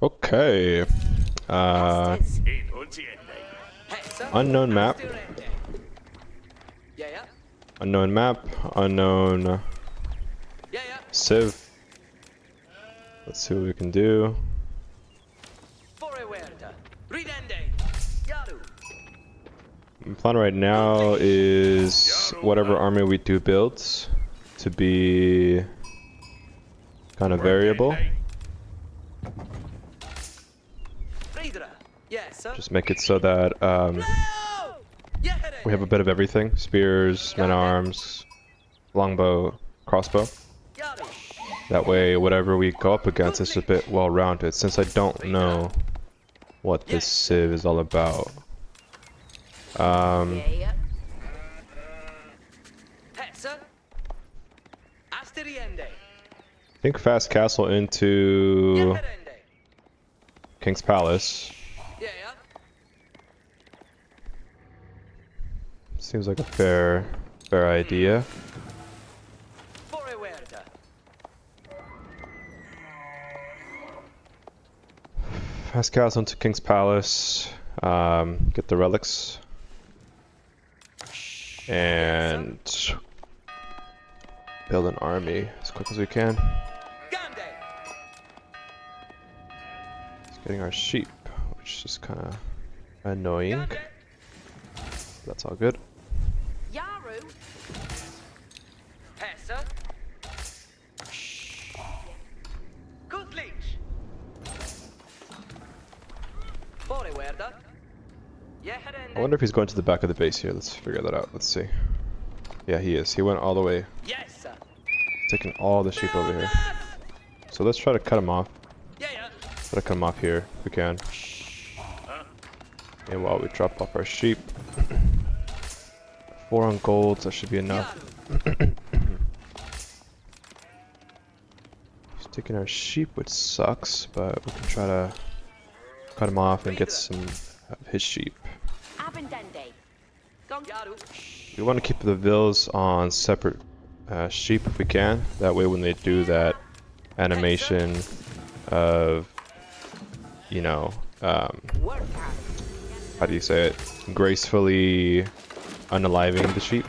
Okay. Unknown map. Unknown map. Unknown civ. Let's see what we can do. My plan right now is whatever army we do build to be kind of variable. Just make it so that we have a bit of everything. Spears, men-at-arms, longbow, crossbow. That way, whatever we go up against is a bit well-rounded, since I don't know what this civ is all about. I think fast castle into King's Palace. Seems like a fair idea. Fast castle into King's Palace. Get the relics. And build an army as quick as we can. Just getting our sheep, which is kind of annoying. That's all good. I wonder if he's going to the back of the base here. Let's figure that out. Let's see. Yeah, he is. He went all the way. Taking all the sheep over here. So let's try to cut him off. Try to cut him off here if we can. And while we drop off our sheep. 4 on gold, that should be enough. He's taking our sheep, which sucks, but we can try to cut him off and get some of his sheep. We want to keep the vills on separate sheep if we can. That way when they do that animation of, you know, how do you say it? Gracefully unaliving the sheep.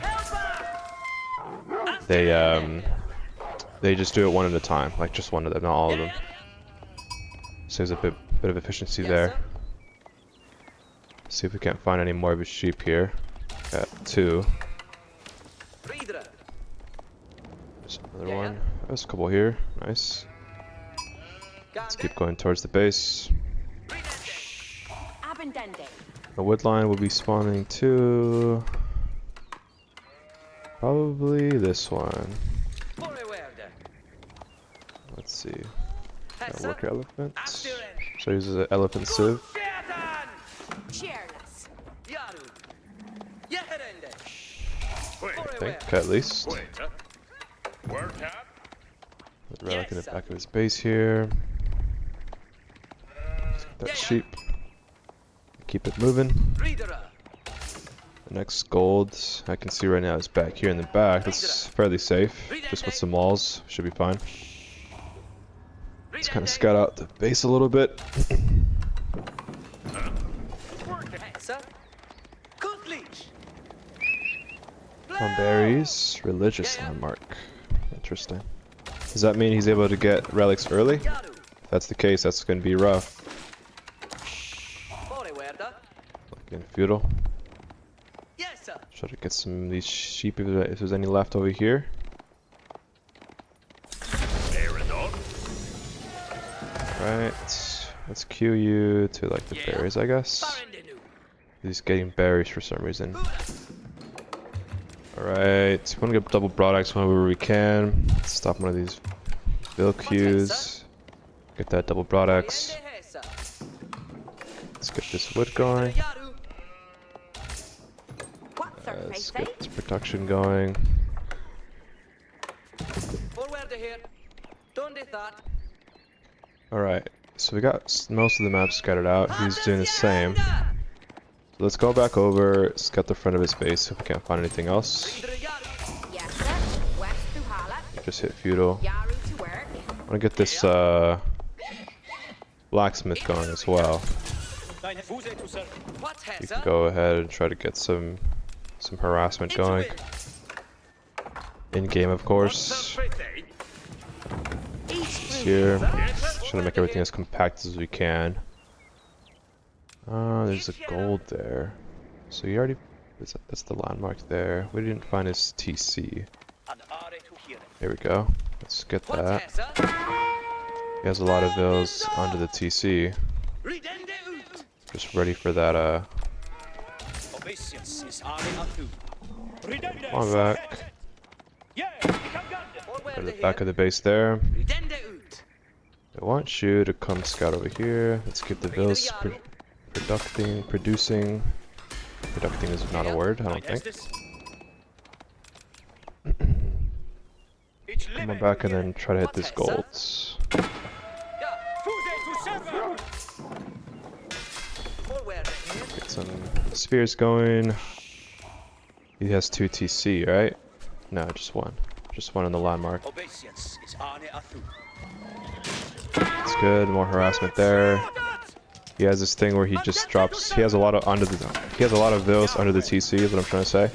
They just do it one at a time, like just one of them, not all of them. Saves a bit of efficiency there. See if we can't find any more of his sheep here. Got 2. There's another one. There's a couple here. Nice. Let's keep going towards the base. The wood line will be spawning too. Probably this one. Let's see. Got worker elephant. So uses an elephant civ. I think, at least. Relic in the back of his base here. Let's get that sheep. Keep it moving. The next gold I can see right now is back here in the back. That's fairly safe. Just with some walls, should be fine. Let's kind of scout out the base a little bit. Found berries, religious landmark. Interesting. Does that mean he's able to get relics early? If that's the case, that's going to be rough. Like in feudal. Try to get some of these sheep if there's any left over here. Right, let's queue you to like the berries, I guess. He's getting berries for some reason. Alright, we want to get double broadaxe whenever we can. Stop one of these bill queues. Get that double broadaxe. Let's get this wood going. Let's get this production going. Alright, so we got most of the map scattered out. He's doing the same. So let's go back over, scout the front of his base if we can't find anything else. Just hit feudal. I want to get this blood blacksmith going as well. You can go ahead and try to get some harassment going. In game, of course. Just here, trying to make everything as compact as we can. There's a gold there. So you already, that's the landmark there. We didn't find his TC. Here we go. Let's get that. He has a lot of vills under the TC. Just ready for that, come on back. Go to the back of the base there. I want you to come scout over here. Let's get the vills producing. Producing is not a word, I don't think. Come on back and then try to hit these golds. Get some spears going. He has 2 TC, right? No, just one. Just one in the landmark. That's good. More harassment there. He has this thing where he just drops. He has a lot of vills under the TC. Is what I'm trying to say.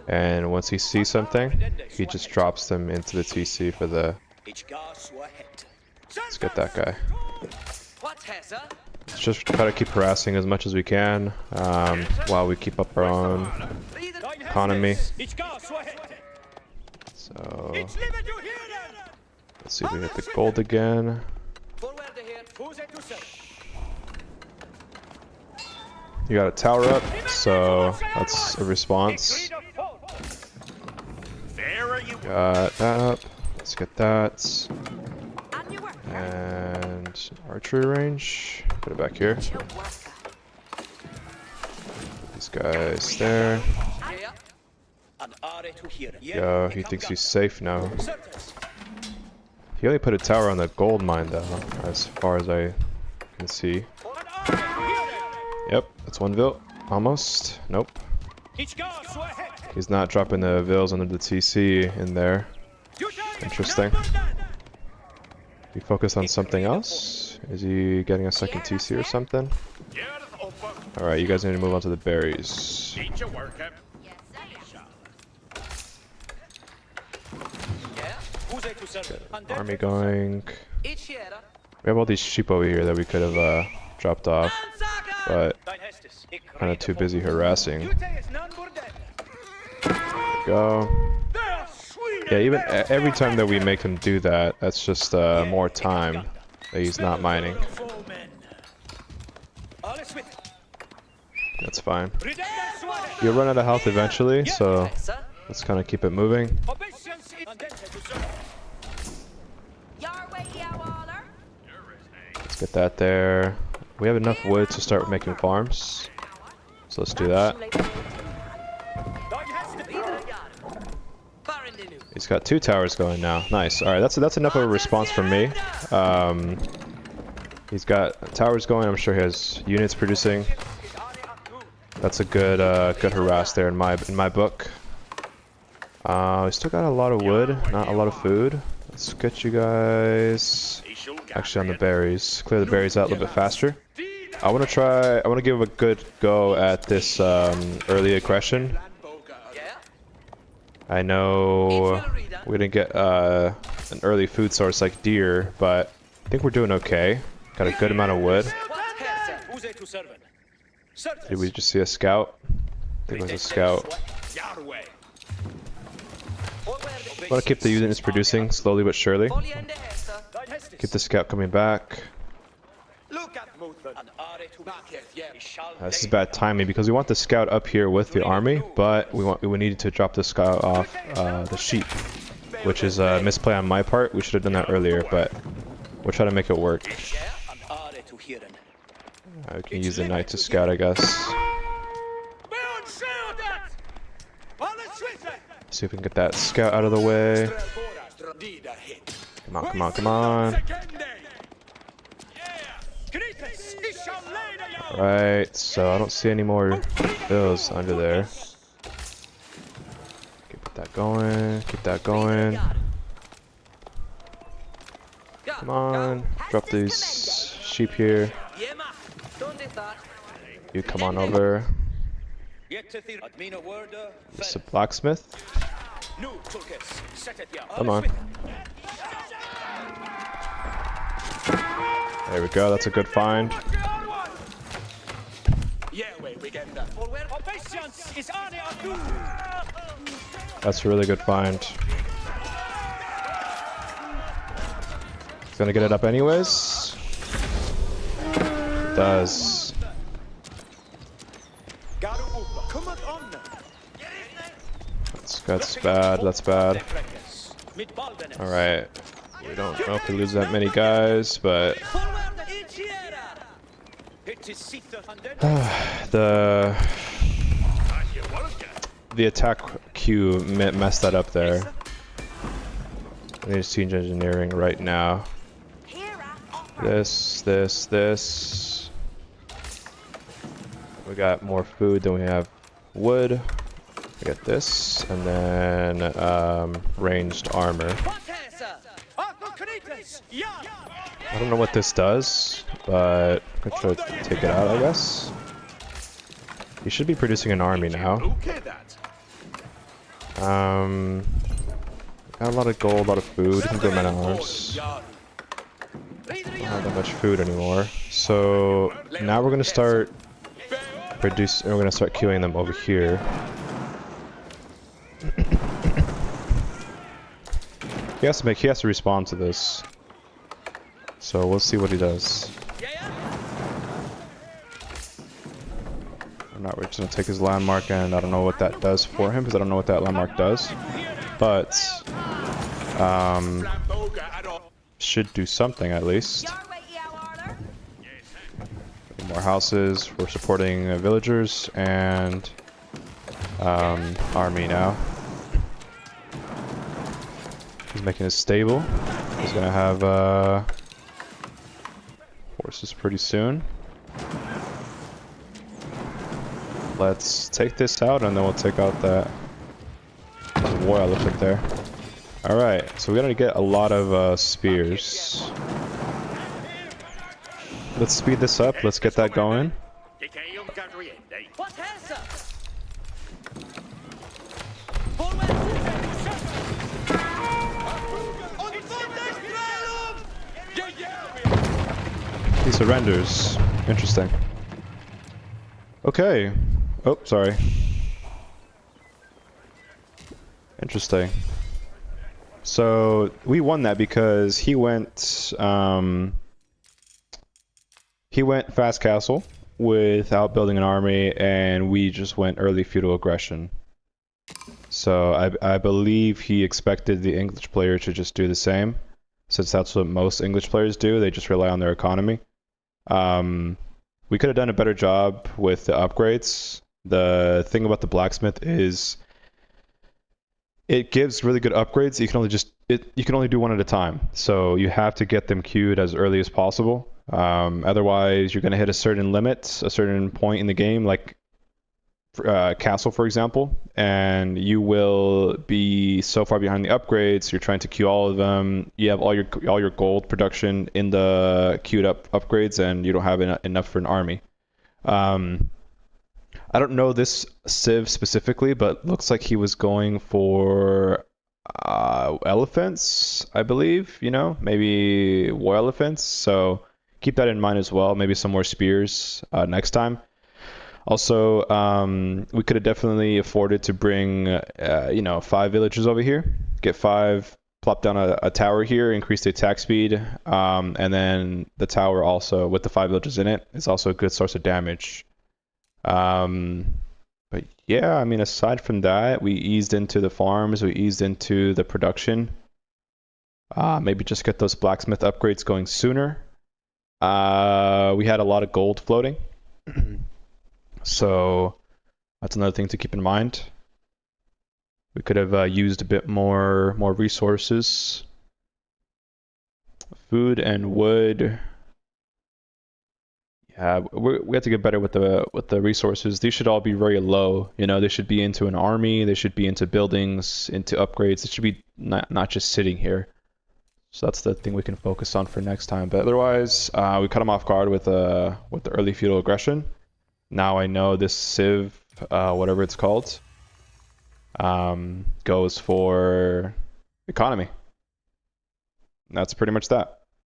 And once he sees something, he just drops them into the TC for the. Let's get that guy. Let's just try to keep harassing as much as we can while we keep up our own economy. So let's see if we hit the gold again. You got a tower up, so that's a response. Got that up. Let's get that. And archery range. Put it back here. These guys there. Yo, he thinks he's safe now. He only put a tower on the gold mine though, as far as I can see. Yep, that's one vil. Almost. Nope. He's not dropping the vils under the TC in there. Interesting. He focused on something else? Is he getting a second TC or something? Alright, you guys need to move on to the berries. Get army going. We have all these sheep over here that we could have dropped off, but kind of too busy harassing. There we go. Yeah, even every time that we make him do that, that's just more time that he's not mining. That's fine. You'll run out of health eventually, so let's kind of keep it moving. Let's get that there. We have enough wood to start making farms, so let's do that. He's got 2 towers going now. Nice. All right, that's enough of a response from me. He's got towers going. I'm sure he has units producing. That's a good good harass there in my book. We still got a lot of wood, not a lot of food. Let's get you guys actually on the berries. Clear the berries out a little bit faster. I want to give a good go at this early aggression. I know we didn't get an early food source like deer, but I think we're doing okay. Got a good amount of wood. Did we just see a scout? I think it was a scout. I want to keep the units producing slowly but surely. Keep the scout coming back. This is bad timing because we want the scout up here with the army, but we needed to drop the scout off the sheep, which is a misplay on my part. We should have done that earlier, but we'll try to make it work. We can use the knight to scout, I guess. See if we can get that scout out of the way. Come on, come on, come on. Right, so I don't see any more bills under there. Keep that going, keep that going. Come on, drop these sheep here. You come on over. It's a blacksmith. Come on. There we go, that's a good find. That's a really good find. It's gonna get it up anyways. It does. That's bad, that's bad. Alright. We don't know if we lose that many guys, but the attack queue messed that up there. I need to change engineering right now. This. We got more food than we have wood. We got this, and then ranged armor. I don't know what this does, but I'm gonna try to take it out, I guess. You should be producing an army now. Got a lot of gold, a lot of food. You can go men at arms. Don't have that much food anymore. So now we're gonna start producing. We're gonna start queuing them over here. He has to respond to this. So we'll see what he does. Or not, we're just gonna take his landmark, and I don't know what that does for him because I don't know what that landmark does. But should do something at least. More houses. We're supporting villagers and army now. He's making it stable. He's gonna have horses pretty soon. Let's take this out and then we'll take out that war elephant there. Alright, so we're gonna get a lot of spears. Let's speed this up, let's get that going. He surrenders. Interesting. Okay. Oh, sorry. Interesting. So we won that because he went fast castle without building an army, and we just went early feudal aggression. So I believe he expected the English player to just do the same, since that's what most English players do. They just rely on their economy. We could have done a better job with the upgrades. The thing about the blacksmith is it gives really good upgrades. You can only do one at a time, so you have to get them queued as early as possible. Otherwise, you're going to hit a certain limit, a certain point in the game, like castle, for example, and you will be so far behind the upgrades. You're trying to queue all of them. You have all your gold production in the queued up upgrades, and you don't have enough for an army. I don't know this civ specifically, but looks like he was going for elephants, I believe. You know, maybe war elephants. So keep that in mind as well. Maybe some more spears next time. Also, we could have definitely afforded to bring, 5 villagers over here. Get 5, plop down a tower here, increase the attack speed, and then the tower also, with the 5 villagers in it, is also a good source of damage. But yeah, I mean, aside from that, we eased into the farms, we eased into the production. Maybe just get those blacksmith upgrades going sooner. We had a lot of gold floating. So that's another thing to keep in mind. We could have used a bit more resources. Food and wood. Yeah, we have to get better with the resources. These should all be very low. You know, they should be into an army. They should be into buildings, into upgrades. It should be not just sitting here. So that's the thing we can focus on for next time. But otherwise, we cut him off guard with the early feudal aggression. Now I know this Civ, whatever it's called, goes for economy. And that's pretty much that.